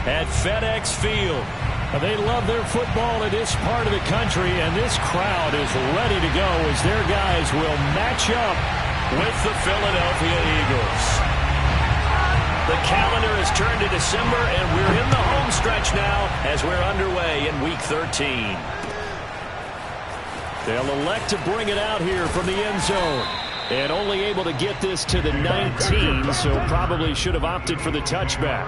at FedEx Field. They love their football in this part of the country, and this crowd is ready to go as their guys will match up with the Philadelphia Eagles. The calendar has turned to December, and we're in the home stretch now as we're underway in Week 13. They'll elect to bring it out here from the end zone. And only able to get this to the 19, so probably should have opted for the touchback.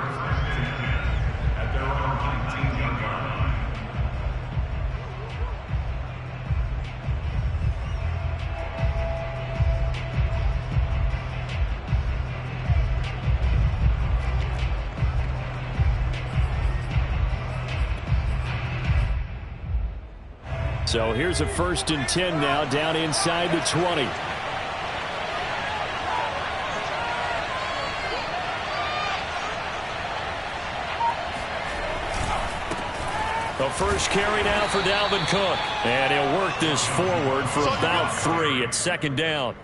So here's a 1st and 10 now, down inside the 20. The first carry now for Dalvin Cook. And he'll work this forward for about 3 at 2nd down.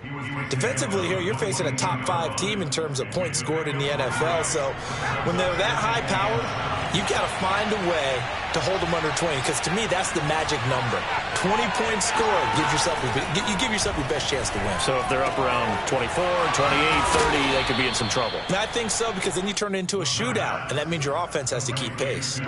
Defensively here, you're facing a top 5 team in terms of points scored in the NFL. So when they're that high-powered, you've got to find a way to hold them under 20, because to me, that's the magic number. 20 points scored, you give yourself your best chance to win. So if they're up around 24, 28, 30, they could be in some trouble. I think so, because then you turn it into a shootout, and that means your offense has to keep pace.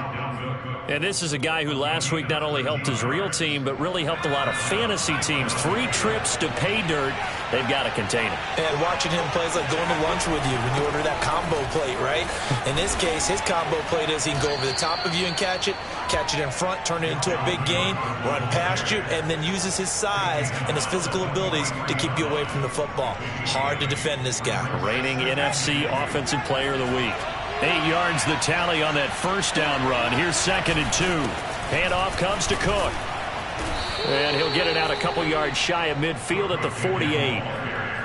And this is a guy who last week not only helped his real team, but really helped a lot of fantasy teams. 3 trips to pay dirt. They've got to contain him. And watching him play is like going to lunch with you when you order that combo plate, right? In this case, his combo plate is he can go over the top of you and catch it in front, turn it into a big gain, run past you, and then uses his size and his physical abilities to keep you away from the football. Hard to defend this guy. Reigning NFC Offensive Player of the Week. 8 yards the tally on that 1st down run. Here's 2nd and 2. Handoff comes to Cook. And he'll get it out a couple yards shy of midfield at the 48.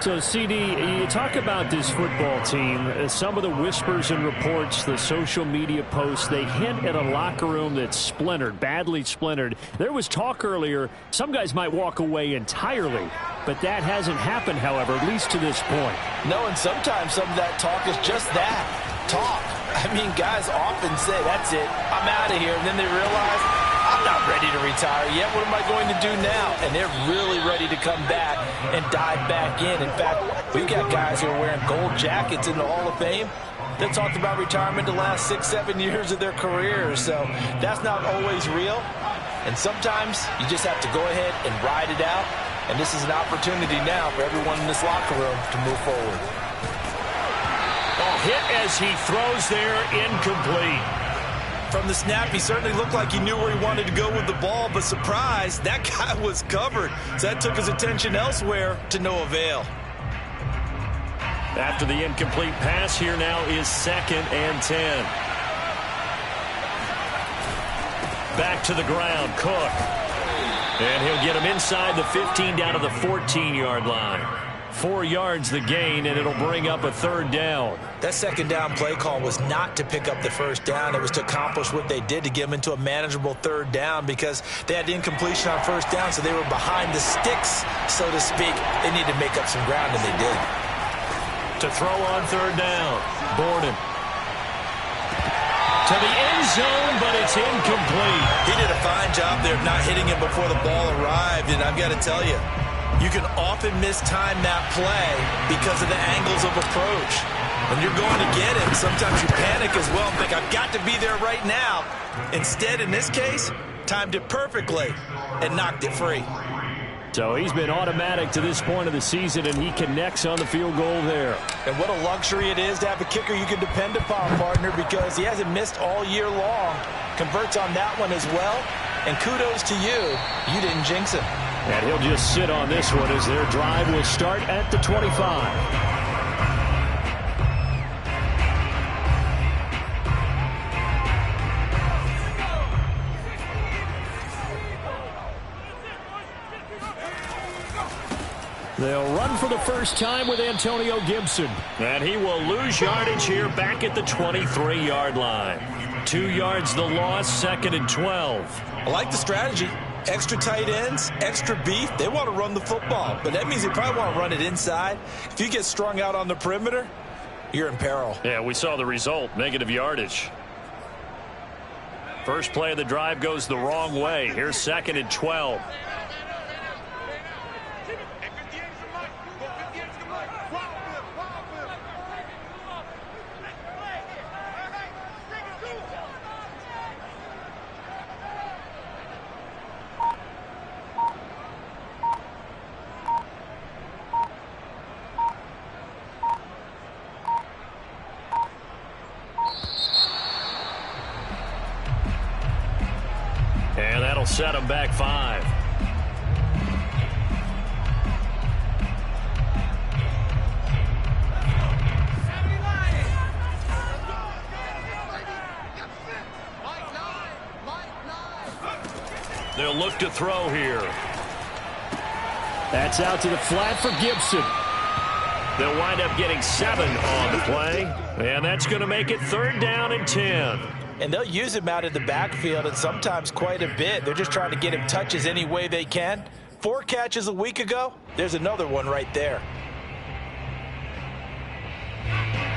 So, CD, you talk about this football team. Some of the whispers and reports, the social media posts, they hint at a locker room that's splintered, badly splintered. There was talk earlier, some guys might walk away entirely. But that hasn't happened, however, at least to this point. No, and sometimes some of that talk is just that, talk. I mean, guys often say, that's it, I'm out of here. And then they realize, I'm not ready to retire yet. What am I going to do now? And they're really ready to come back and dive back in. In fact, we've got guys who are wearing gold jackets in the Hall of Fame that talked about retirement the last 6-7 years of their careers. So that's not always real. And sometimes you just have to go ahead and ride it out. And this is an opportunity now for everyone in this locker room to move forward. Oh, hit as he throws there, incomplete. From the snap, he certainly looked like he knew where he wanted to go with the ball, but surprise, that guy was covered. So that took his attention elsewhere to no avail. After the incomplete pass, here now is 2nd and 10. Back to the ground, Cook. And he'll get him inside the 15 down to the 14-yard line. 4 yards the gain, and it'll bring up a 3rd down. That 2nd down play call was not to pick up the 1st down. It was to accomplish what they did to get them into a manageable 3rd down, because they had the incompletion on 1st down, so they were behind the sticks, so to speak. They needed to make up some ground, and they did. To throw on 3rd down, Borden. To the end zone, but it's incomplete. He did a fine job there of not hitting him before the ball arrived, and I've got to tell you, you can often mistime that play because of the angles of approach. When you're going to get him, sometimes you panic as well and think, I've got to be there right now. Instead, in this case, timed it perfectly and knocked it free. So he's been automatic to this point of the season, and he connects on the field goal there. And what a luxury it is to have a kicker you can depend upon, partner, because he hasn't missed all year long. Converts on that one as well. And kudos to you. You didn't jinx him. And he'll just sit on this one as their drive will start at the 25. They'll run for the first time with Antonio Gibson. And he will lose yardage here back at the 23-yard line. 2 yards the loss, 2nd and 12. I like the strategy. Extra tight ends, extra beef. They want to run the football, but that means they probably want to run it inside. If you get strung out on the perimeter, you're in peril. Yeah, we saw the result, negative yardage. First play of the drive goes the wrong way. Here's 2nd and 12. And that'll set them back 5. They'll look to throw here. That's out to the flat for Gibson. They'll wind up getting 7 on the play. And that's going to make it 3rd down and 10. And they'll use him out of the backfield, and sometimes quite a bit. They're just trying to get him touches any way they can. 4 catches a week ago. There's another one right there.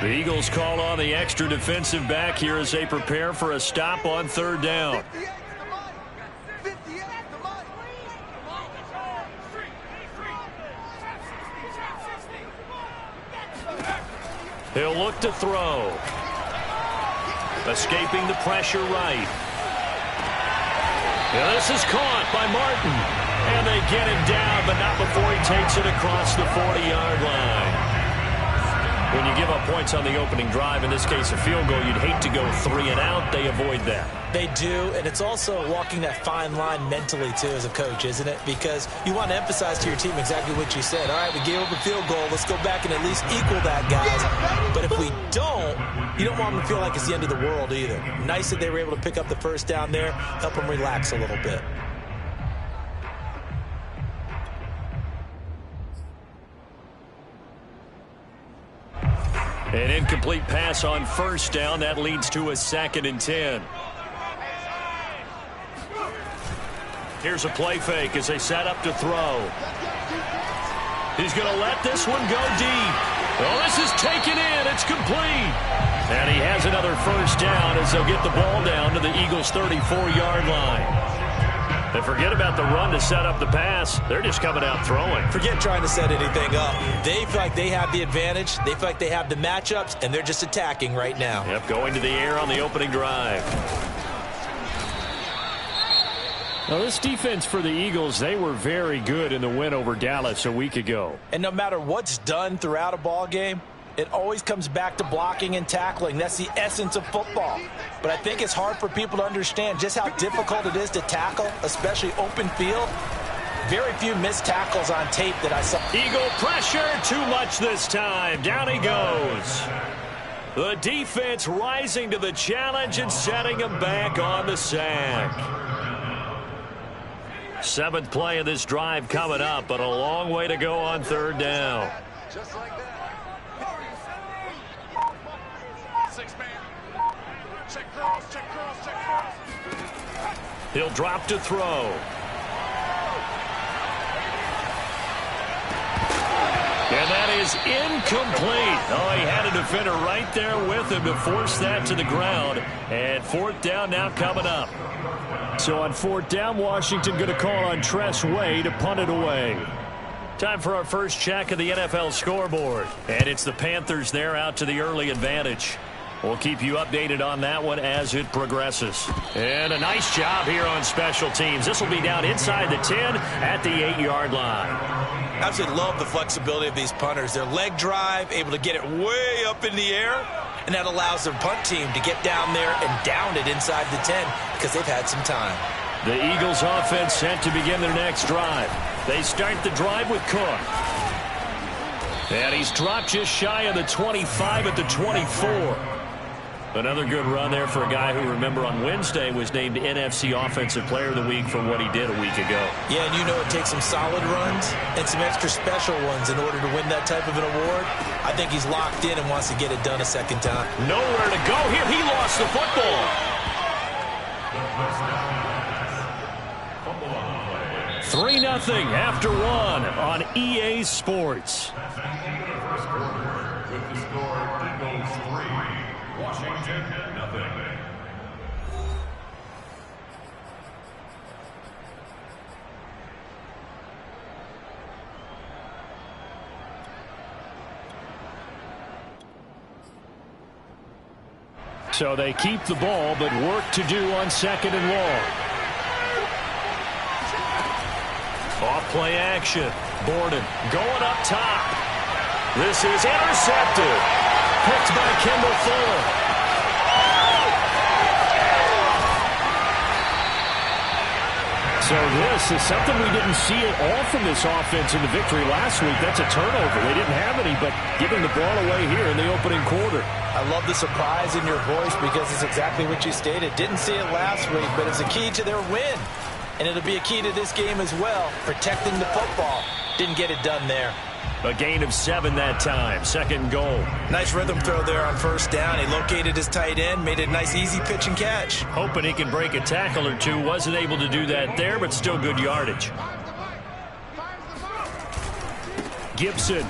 The Eagles call on the extra defensive back here as they prepare for a stop on 3rd down. He'll look to throw. Escaping the pressure right. And this is caught by Martin. And they get him down, but not before he takes it across the 40-yard line. When you give up points on the opening drive, in this case a field goal, you'd hate to go 3 and out. They avoid that. They do, and it's also walking that fine line mentally, too, as a coach, isn't it? Because you want to emphasize to your team exactly what you said. All right, we gave up a field goal. Let's go back and at least equal that, guys. But if we don't, you don't want them to feel like it's the end of the world either. Nice that they were able to pick up the first down there, help them relax a little bit. An incomplete pass on 1st down. That leads to a 2nd and 10. Here's a play fake as they set up to throw. He's going to let this one go deep. Oh, this is taken in. It's complete. And he has another 1st down as they'll get the ball down to the Eagles' 34-yard line. They forget about the run to set up the pass. They're just coming out throwing. Forget trying to set anything up. They feel like they have the advantage. They feel like they have the matchups, and they're just attacking right now. Yep, going to the air on the opening drive. Now, this defense for the Eagles, they were very good in the win over Dallas a week ago. And no matter what's done throughout a ball game, it always comes back to blocking and tackling. That's the essence of football. But I think it's hard for people to understand just how difficult it is to tackle, especially open field. Very few missed tackles on tape that I saw. Eagle pressure, too much this time. Down he goes. The defense rising to the challenge and setting him back on the sack. 7th play of this drive coming up, but a long way to go on 3rd down. Just like that. He'll drop to throw. And that is incomplete. Oh, he had a defender right there with him to force that to the ground. And 4th down now coming up. So on 4th down, Washington going to call on Tress Way to punt it away. Time for our first check of the NFL scoreboard. And it's the Panthers there out to the early advantage. We'll keep you updated on that one as it progresses. And a nice job here on special teams. This will be down inside the 10 at the 8-yard line. Absolutely love the flexibility of these punters. Their leg drive, able to get it way up in the air, and that allows their punt team to get down there and down it inside the 10 because they've had some time. The Eagles offense set to begin their next drive. They start the drive with Cook. And he's dropped just shy of the 25 at the 24. Another good run there for a guy who, remember, on Wednesday was named NFC Offensive Player of the Week for what he did a week ago. Yeah, and you know it takes some solid runs and some extra special ones in order to win that type of an award. I think he's locked in and wants to get it done a second time. Nowhere to go here. He lost the football. 3-0 after 1 on EA Sports. So they keep the ball, but work to do on 2nd and long. Off play action. Borden going up top. This is intercepted. Picked by Kendall Fuller. So this is something we didn't see at all from this offense in the victory last week. That's a turnover. They didn't have any, but giving the ball away here in the opening quarter. I love the surprise in your voice because it's exactly what you stated. Didn't see it last week, but it's a key to their win. And it'll be a key to this game as well, protecting the football. Didn't get it done there. A gain of 7 that time. 2nd goal. Nice rhythm throw there on 1st down. He located his tight end, made it a nice easy pitch and catch. Hoping he can break a tackle or two. Wasn't able to do that there, but still good yardage. Gibson.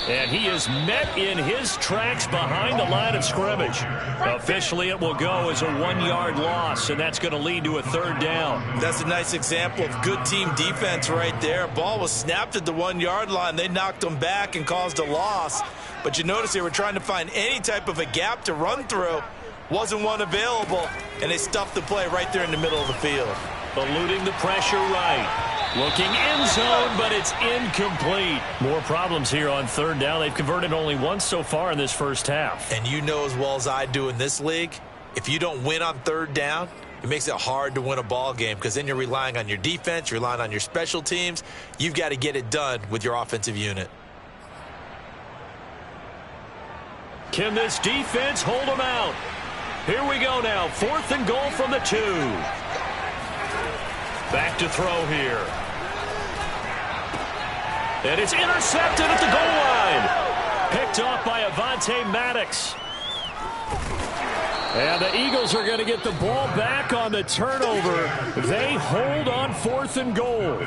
And he is met in his tracks behind the line of scrimmage. Officially, it will go as a 1-yard loss, and that's going to lead to a 3rd down. That's a nice example of good team defense right there. Ball was snapped at the 1-yard line. They knocked him back and caused a loss. But you notice they were trying to find any type of a gap to run through. Wasn't one available, and they stuffed the play right there in the middle of the field. Eluding the pressure right. Looking end zone, but it's incomplete. More problems here on 3rd down. They've converted only once so far in this first half. And you know as well as I do in this league, if you don't win on 3rd down, it makes it hard to win a ball game because then you're relying on your defense, you're relying on your special teams. You've got to get it done with your offensive unit. Can this defense hold them out? Here we go now. 4th and goal from the 2. Back to throw here. And it's intercepted at the goal line. Picked off by Avonte Maddox. And the Eagles are going to get the ball back on the turnover. They hold on 4th and goal.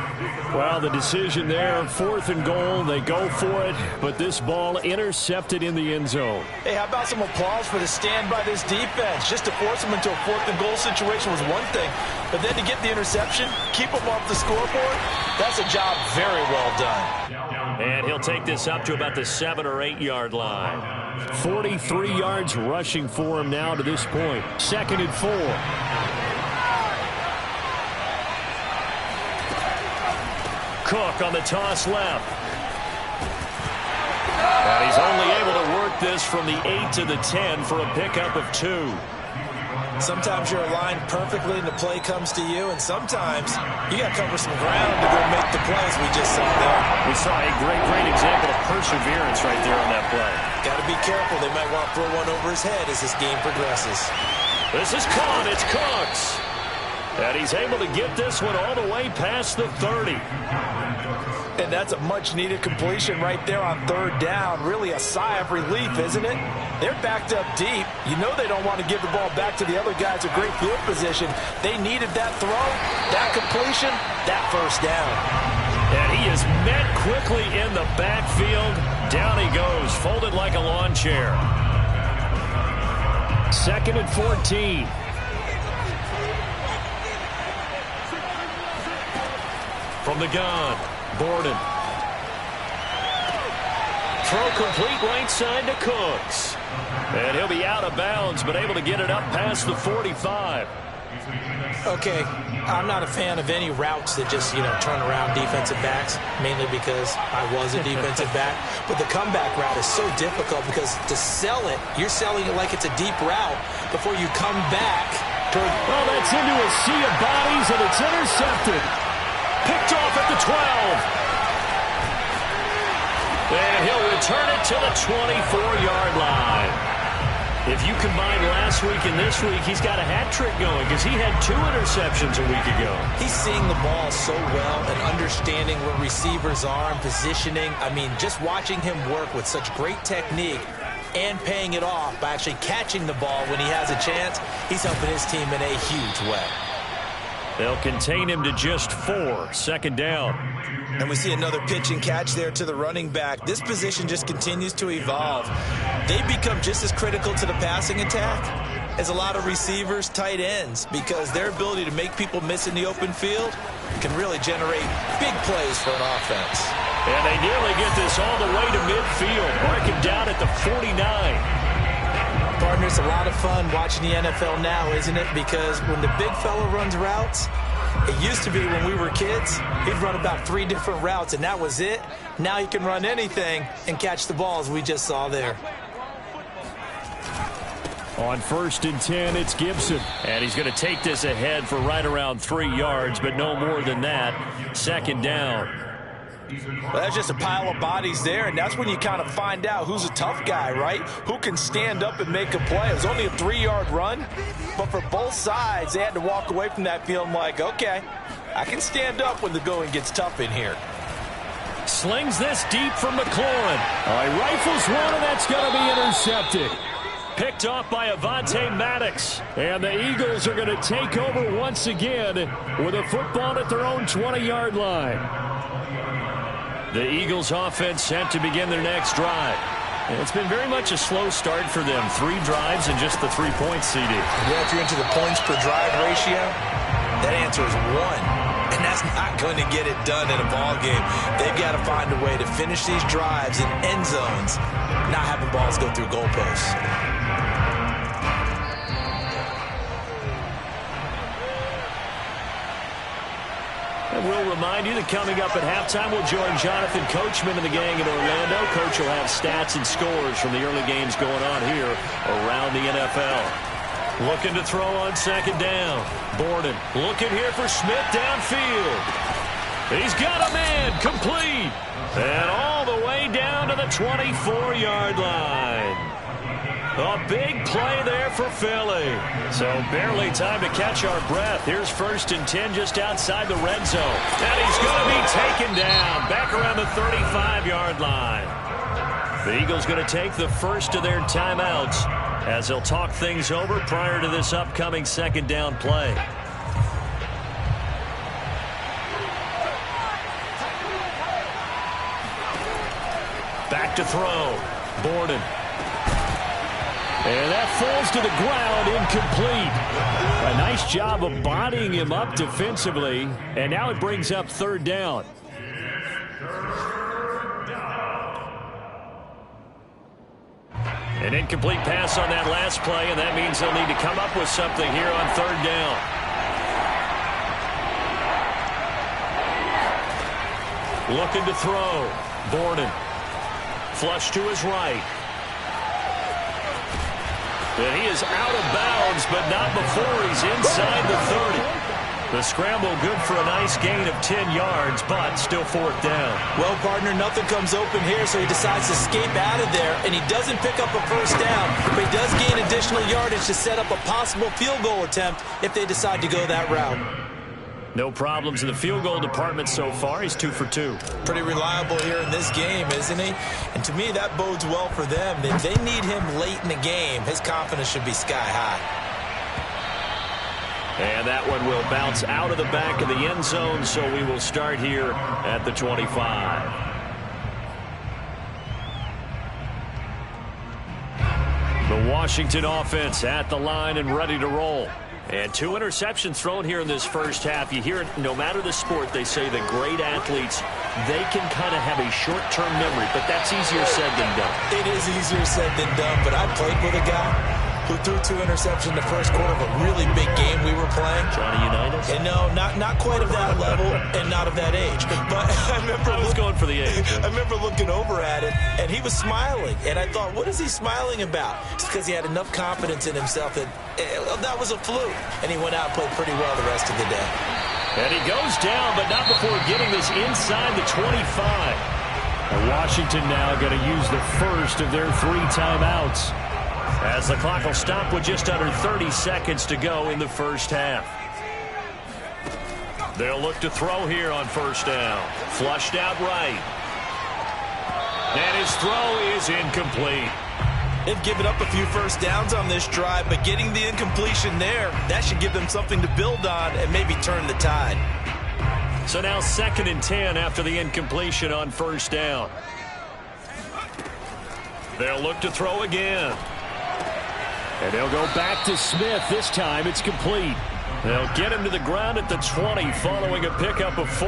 Well, the decision there, 4th and goal. They go for it, but this ball intercepted in the end zone. Hey, how about some applause for the stand by this defense? Just to force them into a 4th and goal situation was one thing, but then to get the interception, keep them off the scoreboard, that's a job very well done. And he'll take this up to about the 7 or 8 yard line. 43 yards rushing for him now to this point. 2nd and 4. Cook on the toss left. And he's only able to work this from the 8 to the 10 for a pickup of 2. Sometimes you're aligned perfectly and the play comes to you, and sometimes you got to cover some ground to go make the plays we just saw there. We saw a great example of perseverance right there on that play. Got to be careful. They might want to throw one over his head as this game progresses. This is caught. It's Cooks. And he's able to get this one all the way past the 30. And that's a much-needed completion right there on 3rd down. Really a sigh of relief, isn't it? They're backed up deep. You know they don't want to give the ball back to the other guys in great field position. They needed that throw, that completion, that 1st down. And he is met quickly in the backfield. Down he goes, folded like a lawn chair. 2nd and 14. From the gun, Borden. Throw complete right side to Cooks. And he'll be out of bounds, but able to get it up past the 45. Okay, I'm not a fan of any routes that just, turn around defensive backs, mainly because I was a defensive back. But the comeback route is so difficult because to sell it, you're selling it like it's a deep route before you come back. Well, that's into a sea of bodies, and it's intercepted. Picked off at the 12. And he'll return it to the 24-yard line. If you combine last week and this week, he's got a hat trick going because he had 2 interceptions a week ago. He's seeing the ball so well and understanding where receivers are and positioning. I mean, just watching him work with such great technique and paying it off by actually catching the ball when he has a chance, he's helping his team in a huge way. They'll contain him to just 4. 2nd down. And we see another pitch and catch there to the running back. This position just continues to evolve. They become just as critical to the passing attack as a lot of receivers, tight ends, because their ability to make people miss in the open field can really generate big plays for an offense. And they nearly get this all the way to midfield. Mark him down at the 49. Partner, it's a lot of fun watching the NFL now, isn't it? Because when the big fella runs routes, it used to be when we were kids, he'd run about 3 different routes, and that was it. Now he can run anything and catch the balls we just saw there. On 1st and 10, it's Gibson. And he's going to take this ahead for right around 3 yards, but no more than that. 2nd down. Well, that's just a pile of bodies there, and that's when you kind of find out who's a tough guy, right? Who can stand up and make a play. It was only a 3-yard run, but for both sides, they had to walk away from that feeling like, okay, I can stand up when the going gets tough in here. Slings this deep from McLaurin. He rifles one, and that's going to be intercepted. Picked off by Avonte Maddox. And the Eagles are going to take over once again with a football at their own 20-yard line. The Eagles offense set to begin their next drive. And it's been very much a slow start for them. 3 drives and just the 3 points, CD. Yeah, if you're into the points per drive ratio, that answer is 1. And that's not going to get it done in a ball game. They've got to find a way to finish these drives in end zones, not having balls go through goalposts. And we'll remind you that coming up at halftime, we'll join Jonathan Coachman and the gang in Orlando. Coach will have stats and scores from the early games going on here around the NFL. Looking to throw on 2nd down. Borden looking here for Smith downfield. He's got a man, complete. And all the way down to the 24-yard line. A big play there for Philly. So barely time to catch our breath. Here's 1st and 10 just outside the red zone. And he's going to be taken down back around the 35-yard line. The Eagles going to take the first of their timeouts as they'll talk things over prior to this upcoming 2nd down play. Back to throw. Borden. And that falls to the ground, incomplete. A nice job of bodying him up defensively. And now it brings up 3rd down. An incomplete pass on that last play, and that means they'll need to come up with something here on 3rd down. Looking to throw. Borden. Flush to his right. And he is out of bounds, but not before he's inside the 30. The scramble good for a nice gain of 10 yards, but still 4th down. Well, partner, nothing comes open here, so he decides to escape out of there, and he doesn't pick up a 1st down, but he does gain additional yardage to set up a possible field goal attempt if they decide to go that route. No problems in the field goal department so far. He's 2 for 2. Pretty reliable here in this game, isn't he? And to me, that bodes well for them. If they need him late in the game, his confidence should be sky high. And that one will bounce out of the back of the end zone, so we will start here at the 25. The Washington offense at the line and ready to roll. And 2 interceptions thrown here in this first half. You hear it, no matter the sport, they say the great athletes, they can kind of have a short-term memory, but that's easier said than done. It is easier said than done, but I played with a guy who threw 2 interceptions in the first quarter of a really big game we were playing. Johnny Unitas? And no, not quite of that level and not of that age. But I was going for the age. I remember looking over at him, and he was smiling. And I thought, what is he smiling about? It's because he had enough confidence in himself that that was a fluke. And he went out and played pretty well the rest of the day. And he goes down, but not before getting this inside the 25. And Washington now going to use the first of their 3 timeouts. As the clock will stop with just under 30 seconds to go in the first half. They'll look to throw here on 1st down. Flushed out right. And his throw is incomplete. They've given up a few 1st downs on this drive, but getting the incompletion there, that should give them something to build on and maybe turn the tide. So now 2nd and 10 after the incompletion on 1st down. They'll look to throw again. And they'll go back to Smith. This time it's complete. They'll get him to the ground at the 20 following a pickup of 4.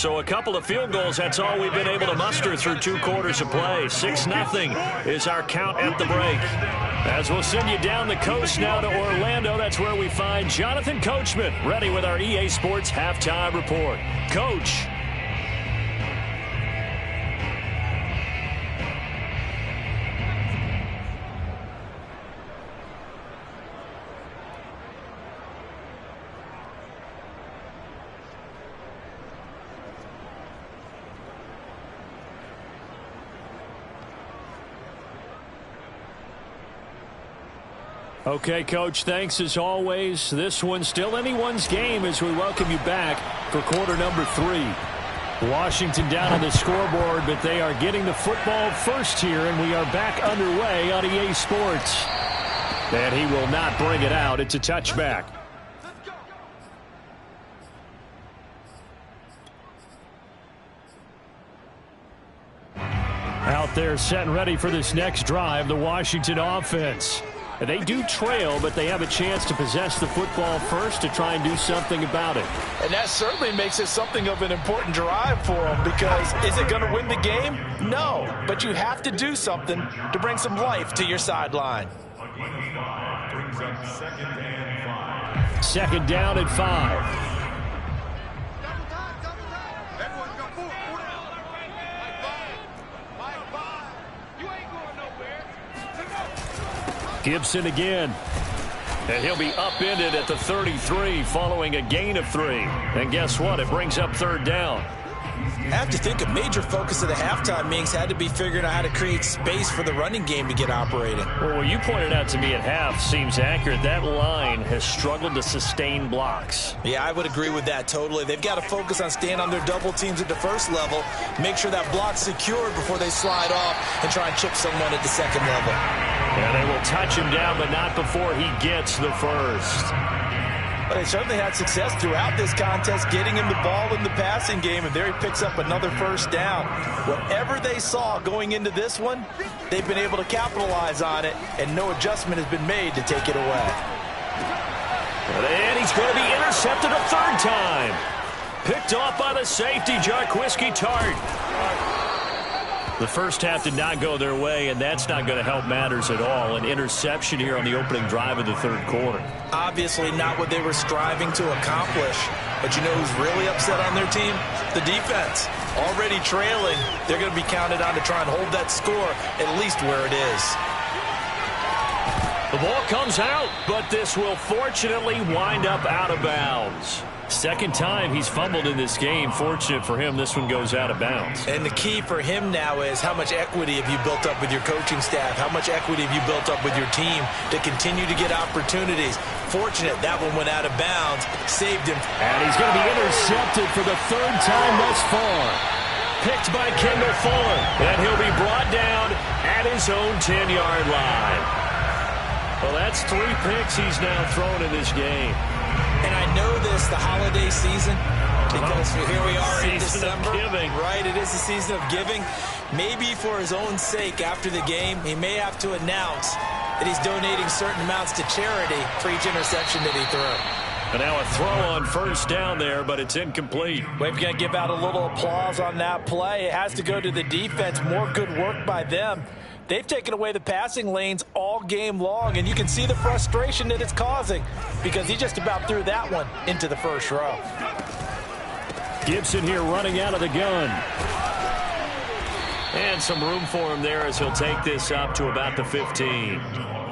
So a couple of field goals, that's all we've been able to muster through 2 quarters of play. 6-0 is our count at the break. As we'll send you down the coast now to Orlando, that's where we find Jonathan Coachman ready with our EA Sports Halftime Report. Coach. Okay, Coach, thanks as always. This one's still anyone's game as we welcome you back for quarter number 3. Washington down on the scoreboard, but they are getting the football first here, and we are back underway on EA Sports. And he will not bring it out. It's a touchback. Out there set and ready for this next drive, the Washington offense. They do trail, but they have a chance to possess the football first to try and do something about it. And that certainly makes it something of an important drive for them, because is it going to win the game? No, but you have to do something to bring some life to your sideline. Second down and 5. Gibson again. And he'll be upended at the 33 following a gain of 3. And guess what? It brings up third down. I have to think a major focus of the halftime meetings had to be figuring out how to create space for the running game to get operating. Well, what you pointed out to me at half seems accurate. That line has struggled to sustain blocks. Yeah, I would agree with that totally. They've got to focus on staying on their double teams at the first level, make sure that block's secured before they slide off and try and chip someone at the second level. And they will touch him down, but not before he gets the first. But they certainly had success throughout this contest, getting him the ball in the passing game, and there he picks up another first down. Whatever they saw going into this one, they've been able to capitalize on it, and no adjustment has been made to take it away. And he's going to be intercepted a third time. Picked off by the safety, Jarquiski Tart. The first half did not go their way, and that's not going to help matters at all. An interception here on the opening drive of the third quarter. Obviously not what they were striving to accomplish. But you know who's really upset on their team? The defense. Already trailing, they're going to be counted on to try and hold that score at least where it is. The ball comes out, but this will fortunately wind up out of bounds. Second time he's fumbled in this game. Fortunate for him, this one goes out of bounds. And the key for him now is how much equity have you built up with your coaching staff? How much equity have you built up with your team to continue to get opportunities? Fortunate that one went out of bounds, saved him. And he's going to be intercepted for the third time thus far. Picked by Kendall Fuller. And he'll be brought down at his own 10-yard line. Well, that's 3 picks he's now thrown in this game. And I know this, the holiday season, because here we are in December. Right, it is the season of giving. Maybe for his own sake after the game, he may have to announce that he's donating certain amounts to charity for each interception that he threw. And now a throw on first down there, but it's incomplete. We're going to give out a little applause on that play. It has to go to the defense. More good work by them. They've taken away the passing lanes all game long, and you can see the frustration that it's causing because he just about threw that one into the first row. Gibson here running out of the gun. And some room for him there as he'll take this up to about the 15.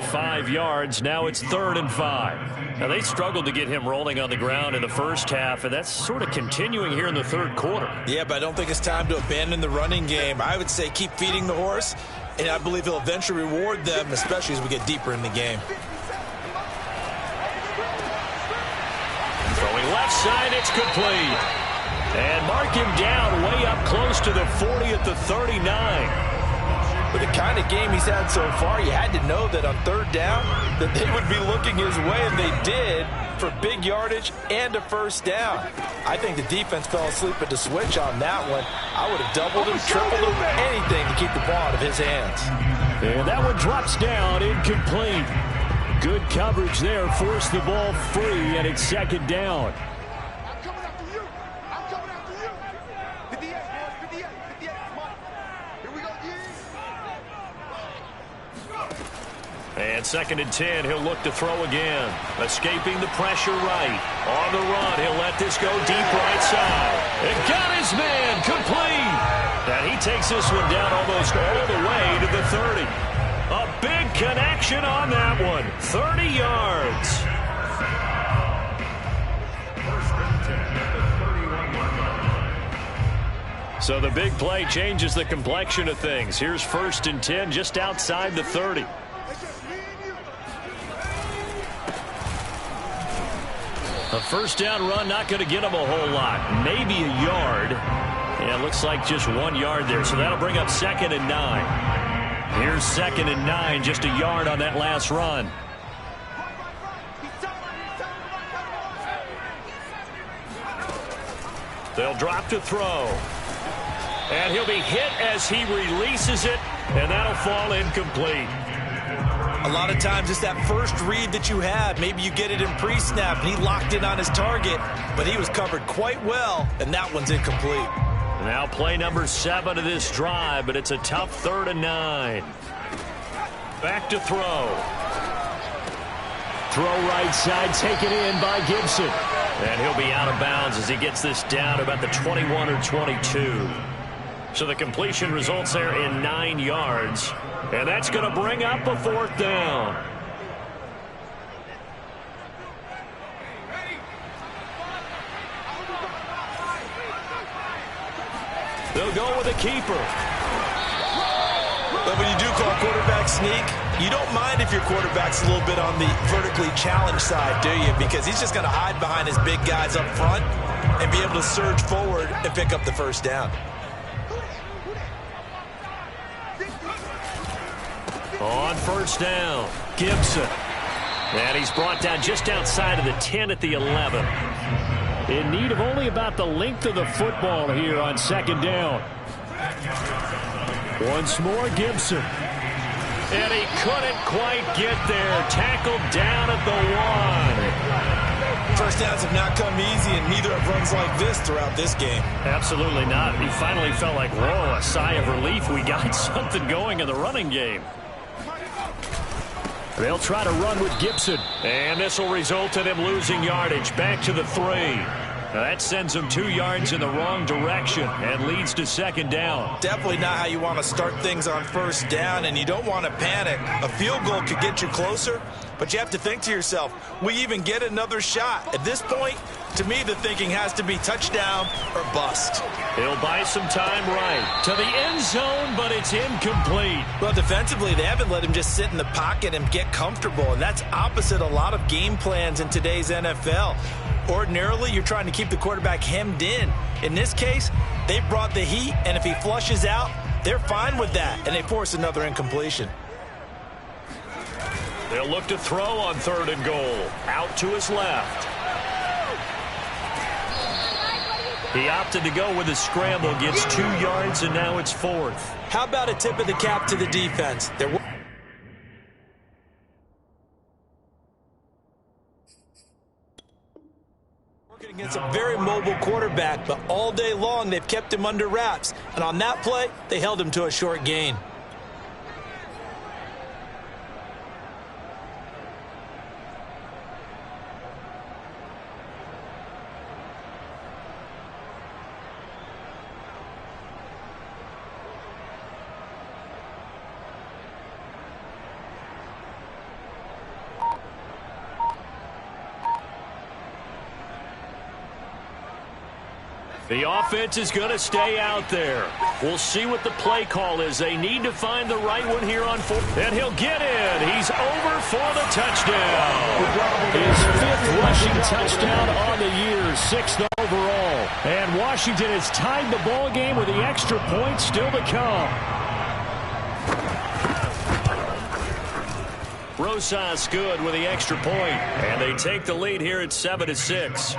5 yards. Now it's 3rd and 5. Now, they struggled to get him rolling on the ground in the first half, and that's sort of continuing here in the third quarter. Yeah, but I don't think it's time to abandon the running game. I would say keep feeding the horse, and I believe he'll eventually reward them, especially as we get deeper in the game. Throwing left side, it's complete. And mark him down way up close to the 40 at the 39. With the kind of game he's had so far, you had to know that on third down that they would be looking his way, and they did, for big yardage and a first down. I think the defense fell asleep at the switch on that one. I would have doubled him, tripled him, anything to keep the ball out of his hands. And that one drops down, incomplete. Good coverage there, forced the ball free, and it's second down. And 2nd and 10, he'll look to throw again. Escaping the pressure right. On the run, he'll let this go deep right side. It got his man complete. And he takes this one down almost all the way to the 30. A big connection on that one. 30 yards. So the big play changes the complexion of things. Here's 1st and 10 just outside the 30. A 1st down run, not going to get him a whole lot. Maybe a yard. Yeah, it looks like just 1 yard there. So that'll bring up 2nd and 9. Here's 2nd and 9, just a yard on that last run. They'll drop to throw. And he'll be hit as he releases it, and that'll fall incomplete. A lot of times it's that first read that you have. Maybe you get it in pre-snap, and he locked in on his target, but he was covered quite well, and that one's incomplete. Now play number 7 of this drive, but it's a tough 3rd and 9. Back to throw. Throw right side, taken in by Gibson. And he'll be out of bounds as he gets this down about the 21 or 22. So the completion results there in 9 yards. And that's going to bring up a 4th down. They'll go with a keeper. But when you do call quarterback sneak, you don't mind if your quarterback's a little bit on the vertically challenged side, do you? Because he's just going to hide behind his big guys up front and be able to surge forward and pick up the 1st down. On 1st down, Gibson. And he's brought down just outside of the 10 at the 11. In need of only about the length of the football here on 2nd down. Once more, Gibson. And he couldn't quite get there. Tackled down at the 1. 1st downs have not come easy, and neither have runs like this throughout this game. Absolutely not. He finally felt like, whoa, a sigh of relief. We got something going in the running game. They'll try to run with Gibson. And this will result in him losing yardage. Back to the 3. Now that sends him 2 yards in the wrong direction and leads to 2nd down. Definitely not how you want to start things on 1st down, and you don't want to panic. A field goal could get you closer, but you have to think to yourself, we even get another shot. At this point, to me, the thinking has to be touchdown or bust. He'll buy some time right to the end zone, but it's incomplete. Well, defensively, they haven't let him just sit in the pocket and get comfortable, and that's opposite a lot of game plans in today's NFL. Ordinarily, you're trying to keep the quarterback hemmed in. In this case, they brought the heat, and if he flushes out, they're fine with that, and they force another incompletion. They'll look to throw on 3rd and goal. Out to his left. He opted to go with a scramble, gets 2 yards, and now it's 4th. How about a tip of the cap to the defense? They're working against a very mobile quarterback, but all day long they've kept him under wraps. And on that play, they held him to a short gain. The offense is going to stay out there. We'll see what the play call is. They need to find the right one here on 4th. And he'll get in. He's over for the touchdown. His 5th rushing touchdown on the year, 6th overall. And Washington has tied the ball game with the extra point still to come. Rosas good with the extra point. And they take the lead here at 7-6.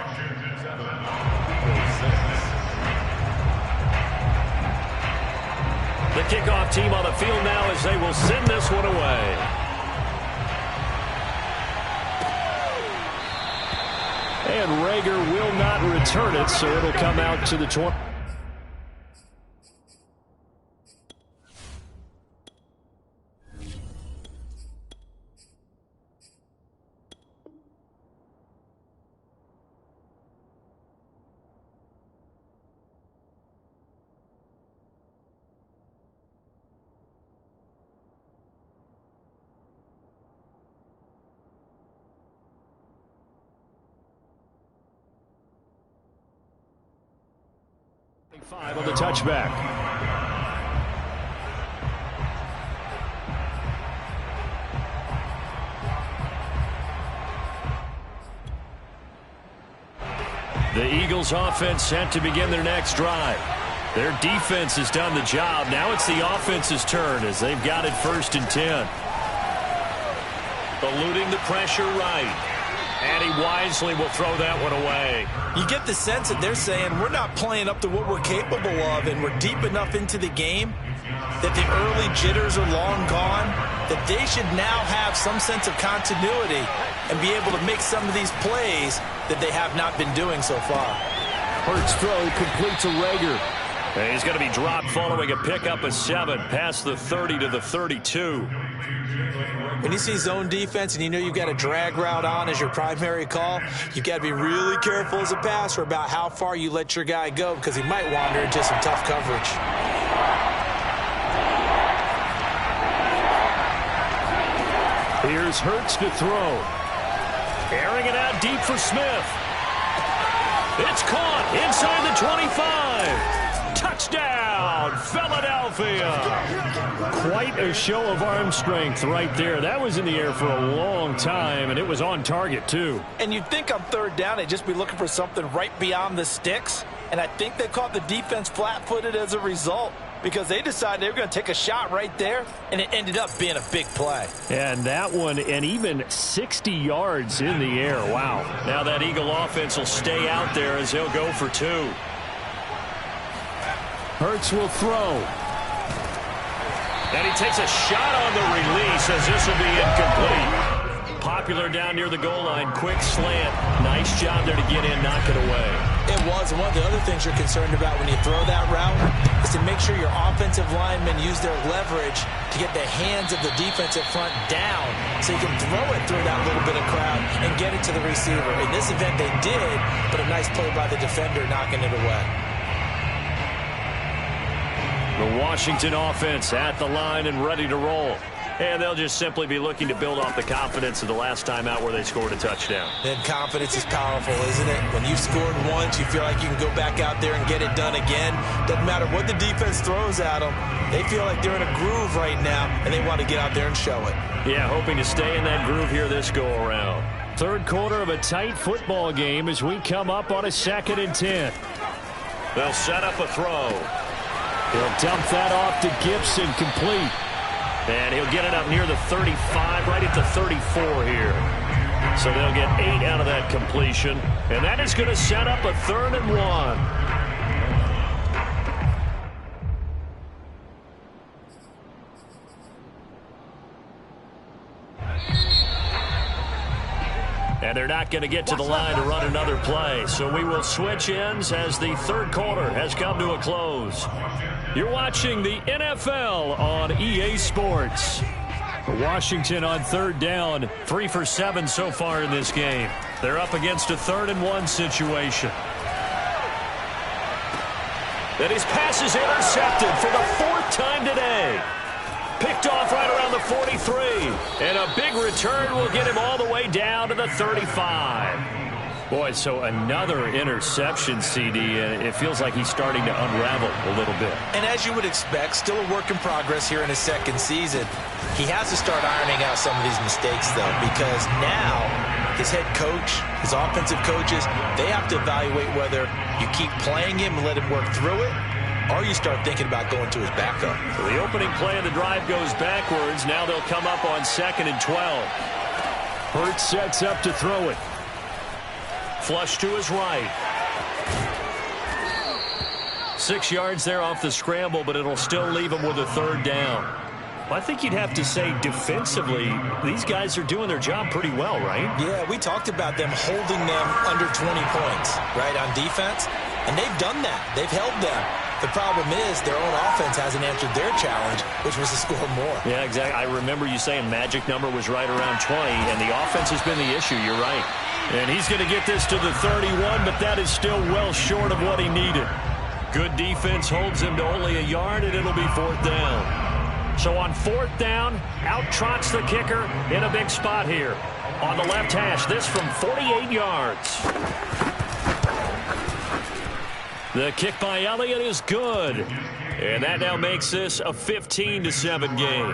The kickoff team on the field now as they will send this one away. And Rager will not return it, so it'll come out to the 20. 5 on the touchback. The Eagles offense set to begin their next drive. Their defense has done the job. Now it's the offense's turn as they've got it 1st and 10. Eluding the pressure right. And he wisely will throw that one away. You get the sense that they're saying we're not playing up to what we're capable of, and we're deep enough into the game that the early jitters are long gone, that they should now have some sense of continuity and be able to make some of these plays that they have not been doing so far. Hurts throw complete to Rager. And he's going to be dropped following a pickup of 7 past the 30 to the 32. When you see zone defense and you know you've got a drag route on as your primary call, you've got to be really careful as a passer about how far you let your guy go because he might wander into some tough coverage. Here's Hurts to throw. Airing it out deep for Smith. It's caught inside the 25. Touchdown, Philadelphia. Quite a show of arm strength right there. That was in the air for a long time, and it was on target, too. And you'd think on 3rd down, they'd just be looking for something right beyond the sticks. And I think they caught the defense flat-footed as a result because they decided they were going to take a shot right there, and it ended up being a big play. And that one, and even 60 yards in the air. Wow. Now that Eagle offense will stay out there as he'll go for 2. Hurts will throw. And he takes a shot on the release as this will be incomplete. Popular down near the goal line. Quick slant. Nice job there to get in, knock it away. It was. And one of the other things you're concerned about when you throw that route is to make sure your offensive linemen use their leverage to get the hands of the defensive front down so you can throw it through that little bit of crowd and get it to the receiver. In this event, they did, but a nice play by the defender knocking it away. The Washington offense at the line and ready to roll. And they'll just simply be looking to build off the confidence of the last time out where they scored a touchdown. And confidence is powerful, isn't it? When you've scored once, you feel like you can go back out there and get it done again. Doesn't matter what the defense throws at them. They feel like they're in a groove right now, and they want to get out there and show it. Yeah, hoping to stay in that groove here this go-around. 3rd quarter of a tight football game as we come up on a 2nd and 10. They'll set up a throw. He'll dump that off to Gibson, complete. And he'll get it up near the 35, right at the 34 here. So they'll get 8 out of that completion. And that is going to set up a 3rd and 1. And they're not going to get to the line to run another play. So we will switch ends as the 3rd quarter has come to a close. You're watching the NFL on EA Sports. Washington on 3rd down, 3 for 7 so far in this game. They're up against a 3rd and 1 situation. And his pass is intercepted for the 4th time today. Picked off right around the 43. And a big return will get him all the way down to the 35. Boy, so another interception, CD, and it feels like he's starting to unravel a little bit. And as you would expect, still a work in progress here in his 2nd season. He has to start ironing out some of these mistakes, though, because now his head coach, his offensive coaches, they have to evaluate whether you keep playing him and let him work through it, or you start thinking about going to his backup. So the opening play of the drive goes backwards. Now they'll come up on 2nd and 12. Hurts sets up to throw it. Flush to his right. 6 yards there off the scramble, but it'll still leave him with a 3rd down. Well, I think you'd have to say defensively, these guys are doing their job pretty well, right? Yeah, we talked about them holding them under 20 points, right, on defense. And they've done that. They've held them. The problem is their own offense hasn't answered their challenge, which was to score more. Yeah, exactly. I remember you saying magic number was right around 20, and the offense has been the issue. You're right. And he's going to get this to the 31, but that is still well short of what he needed. Good defense holds him to only a yard, and it'll be 4th down. So on 4th down, out trots the kicker in a big spot here. On the left hash, this from 48 yards. The kick by Elliott is good. And that now makes this a 15-7 game.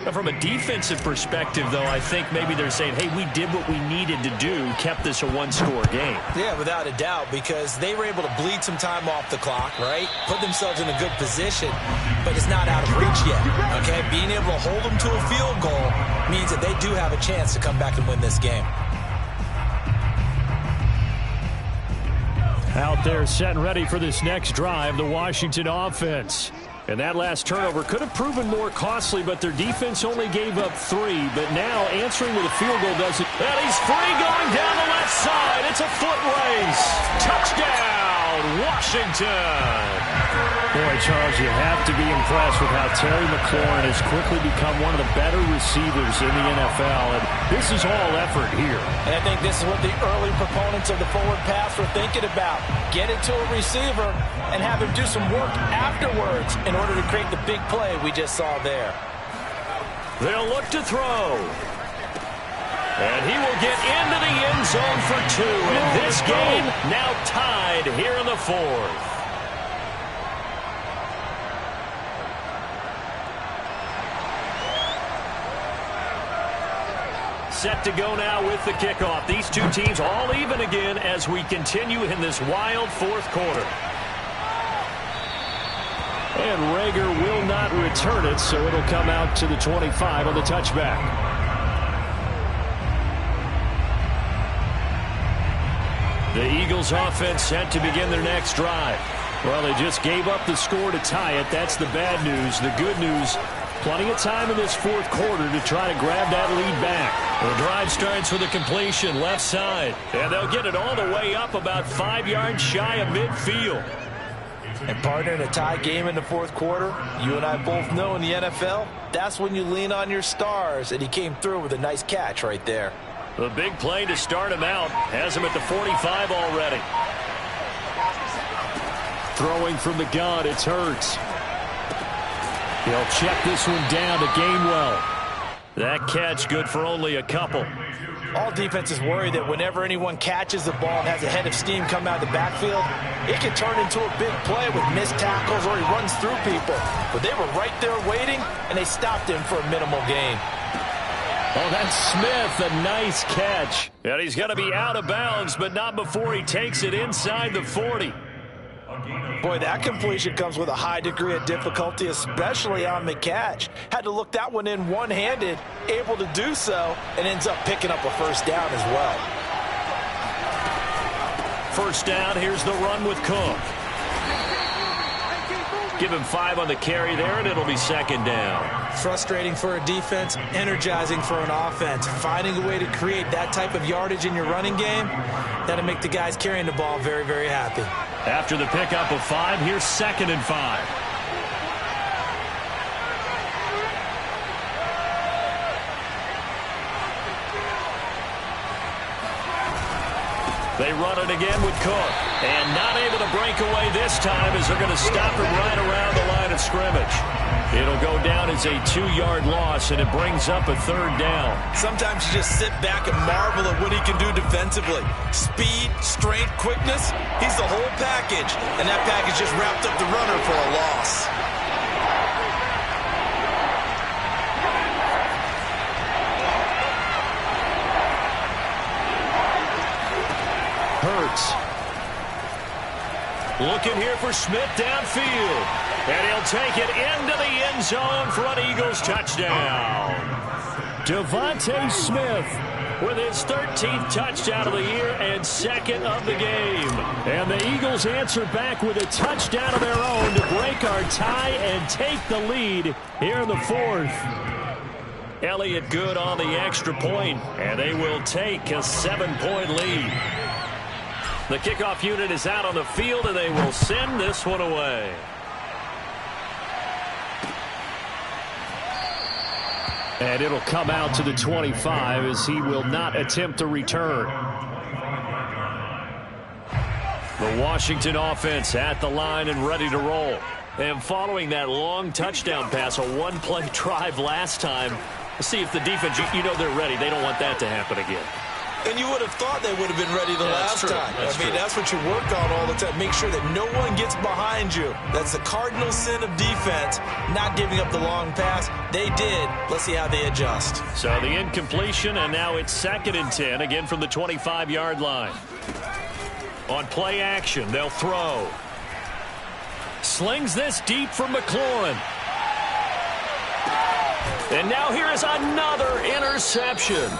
Now, from a defensive perspective, though, I think maybe they're saying, hey, we did what we needed to do, kept this a one-score game. Yeah, without a doubt, because they were able to bleed some time off the clock, right? Put themselves in a good position, but it's not out of reach yet, okay? Being able to hold them to a field goal means that they do have a chance to come back and win this game. Out there set and ready for this next drive, the Washington offense. And that last turnover could have proven more costly, but their defense only gave up 3. But now answering with a field goal doesn't. And he's free going down the left side. It's a foot race. Touchdown, Washington. Boy, Charles, you have to be impressed with how Terry McLaurin has quickly become one of the better receivers in the NFL. And this is all effort here. And I think this is what the early proponents of the forward pass were thinking about. Get it to a receiver and have him do some work afterwards in order to create the big play we just saw there. They'll look to throw. And he will get into the end zone for 2. And this game now tied here in the 4th. Set to go now with the kickoff. These two teams all even again as we continue in this wild 4th quarter. And Rager will not return it, so it'll come out to the 25 on the touchback. The Eagles offense set to begin their next drive. Well, they just gave up the score to tie it. That's the bad news. The good news, plenty of time in this 4th quarter to try to grab that lead back. The drive starts with a completion left side. And they'll get it all the way up about 5 yards shy of midfield. And partner, in a tie game in the 4th quarter, you and I both know in the NFL, that's when you lean on your stars. And he came through with a nice catch right there. The big play to start him out. Has him at the 45 already. Throwing from the gun, it's Hurts. He'll check this one down to Gainwell. That catch good for only a couple. All defenses worry that whenever anyone catches the ball and has a head of steam come out of the backfield, it can turn into a big play with missed tackles or he runs through people. But they were right there waiting, and they stopped him for a minimal gain. Oh, that's Smith, a nice catch. And he's going to be out of bounds, but not before he takes it inside the 40. Boy, that completion comes with a high degree of difficulty, especially on the catch. Had to look that one in one-handed, able to do so, and ends up picking up a first down as well. First down, here's the run with Cook. Give him 5 on the carry there, and it'll be second down. Frustrating for a defense, energizing for an offense. Finding a way to create that type of yardage in your running game, that'll make the guys carrying the ball very, very happy. After the pickup of 5, here's 2nd and 5. They run it again with Cook. And not able to break away this time as they're going to stop him right around the line of scrimmage. It'll go down as a 2-yard loss, and it brings up a 3rd down. Sometimes you just sit back and marvel at what he can do defensively. Speed, strength, quickness, he's the whole package. And that package just wrapped up the runner for a loss. Hurts. Looking here for Smith downfield. And he'll take it into the end zone for an Eagles touchdown. Devontae Smith with his 13th touchdown of the year and 2nd of the game. And the Eagles answer back with a touchdown of their own to break our tie and take the lead here in the 4th. Elliott good on the extra point, and they will take a 7-point lead. The kickoff unit is out on the field, and they will send this one away. And it'll come out to the 25 as he will not attempt to return. The Washington offense at the line and ready to roll. And following that long touchdown pass, a one-play drive last time, let's see if the defense, you know they're ready. They don't want that to happen again. And you would have thought they would have been ready the last time. That's what you work on all the time. Make sure that no one gets behind you. That's the cardinal sin of defense, not giving up the long pass. They did. Let's see how they adjust. So the incompletion, and now it's 2nd and 10, again from the 25-yard line. On play action, they'll throw. Slings this deep for McLaurin. And now here is another interception.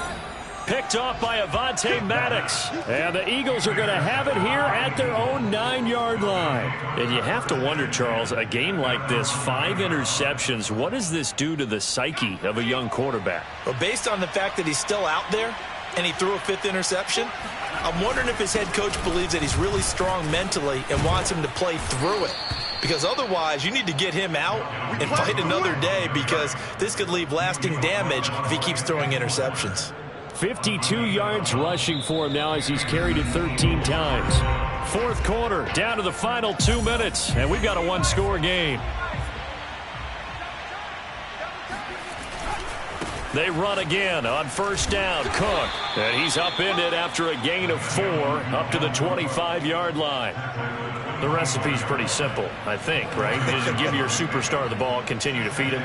Picked off by Avonte Maddox. And the Eagles are going to have it here at their own 9-yard line. And you have to wonder, Charles, a game like this, 5 interceptions, what does this do to the psyche of a young quarterback? Well, based on the fact that he's still out there and he threw a 5th interception, I'm wondering if his head coach believes that he's really strong mentally and wants him to play through it. Because otherwise, you need to get him out and fight another day, because this could leave lasting damage if he keeps throwing interceptions. 52 yards rushing for him now as he's carried it 13 times. 4th quarter, down to the final 2 minutes, and we've got a 1-score game. They run again on 1st down. Cook, and he's upended after a gain of 4 up to the 25-yard line. The recipe's pretty simple, I think, right? Just give your superstar the ball, continue to feed him.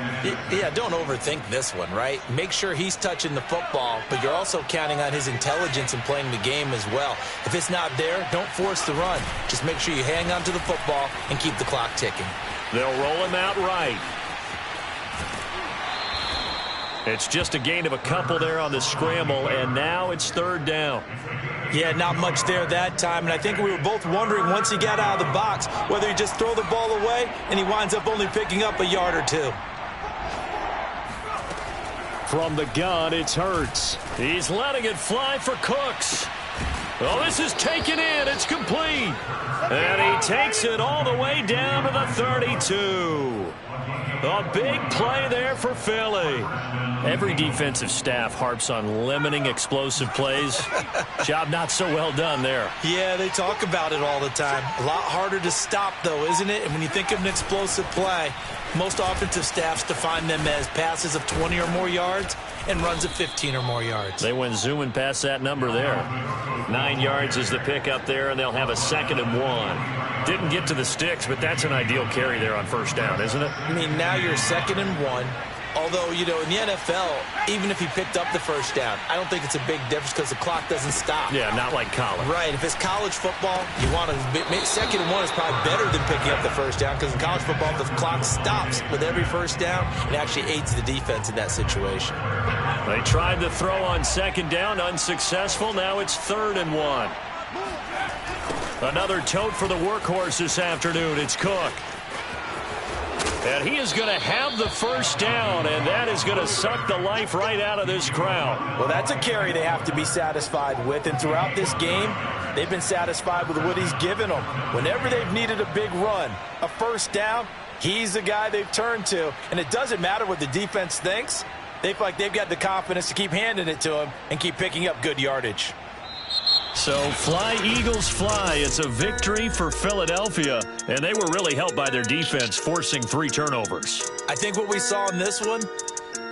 Yeah, don't overthink this one, right? Make sure he's touching the football, but you're also counting on his intelligence in playing the game as well. If it's not there, don't force the run. Just make sure you hang on to the football and keep the clock ticking. They'll roll him out right. It's just a gain of a couple there on the scramble, and now it's 3rd down. Yeah, not much there that time, and I think we were both wondering once he got out of the box whether he just throw the ball away and he winds up only picking up a yard or 2. From the gun, it's Hurts. He's letting it fly for Cooks. Oh, this is taken in. It's complete. And he takes it all the way down to the 32. A big play there for Philly. Every defensive staff harps on limiting explosive plays. Job not so well done there. Yeah, they talk about it all the time. A lot harder to stop, though, isn't it? And when you think of an explosive play, most offensive staffs define them as passes of 20 or more yards and runs of 15 or more yards. They went zooming past that number there. 9 yards is the pick up there, and they'll have a 2nd and 1. Didn't get to the sticks, but that's an ideal carry there on 1st down, isn't it? I mean, now you're 2nd and 1. Although, you know, in the NFL, even if he picked up the 1st down, I don't think it's a big difference because the clock doesn't stop. Yeah, not like college. Right. If it's college football, you want to 2nd and 1 is probably better than picking up the 1st down, because in college football, the clock stops with every 1st down. It actually aids the defense in that situation. They tried to throw on 2nd down, unsuccessful. Now it's 3rd and 1. Another tote for the workhorse this afternoon. It's Cook. And he is going to have the 1st down, and that is going to suck the life right out of this crowd. Well, that's a carry they have to be satisfied with, and throughout this game, they've been satisfied with what he's given them. Whenever they've needed a big run, a 1st down, he's the guy they've turned to. And it doesn't matter what the defense thinks. They feel like they've got the confidence to keep handing it to him and keep picking up good yardage. So fly, Eagles, fly. It's a victory for Philadelphia, and they were really helped by their defense, forcing 3 turnovers. I think what we saw in this one,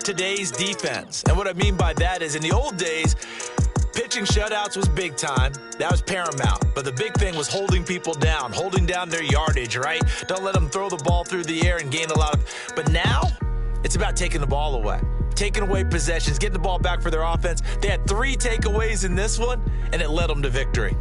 today's defense. And what I mean by that is, in the old days, pitching shutouts was big time. That was paramount. But the big thing was holding people down, holding down their yardage, right? Don't let them throw the ball through the air and gain a lot of... But now, it's about taking the ball away. Taking away possessions, getting the ball back for their offense. They had 3 takeaways in this one, and it led them to victory.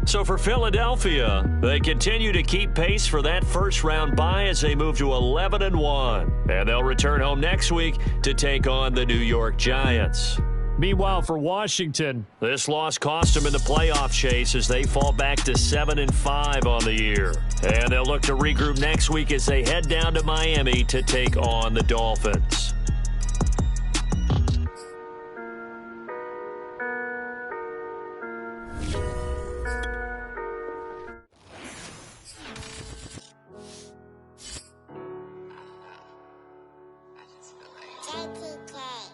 So for Philadelphia, they continue to keep pace for that first-round bye as they move to 11-1. And they'll return home next week to take on the New York Giants. Meanwhile, for Washington, this loss cost them in the playoff chase as they fall back to 7-5 on the year. And they'll look to regroup next week as they head down to Miami to take on the Dolphins.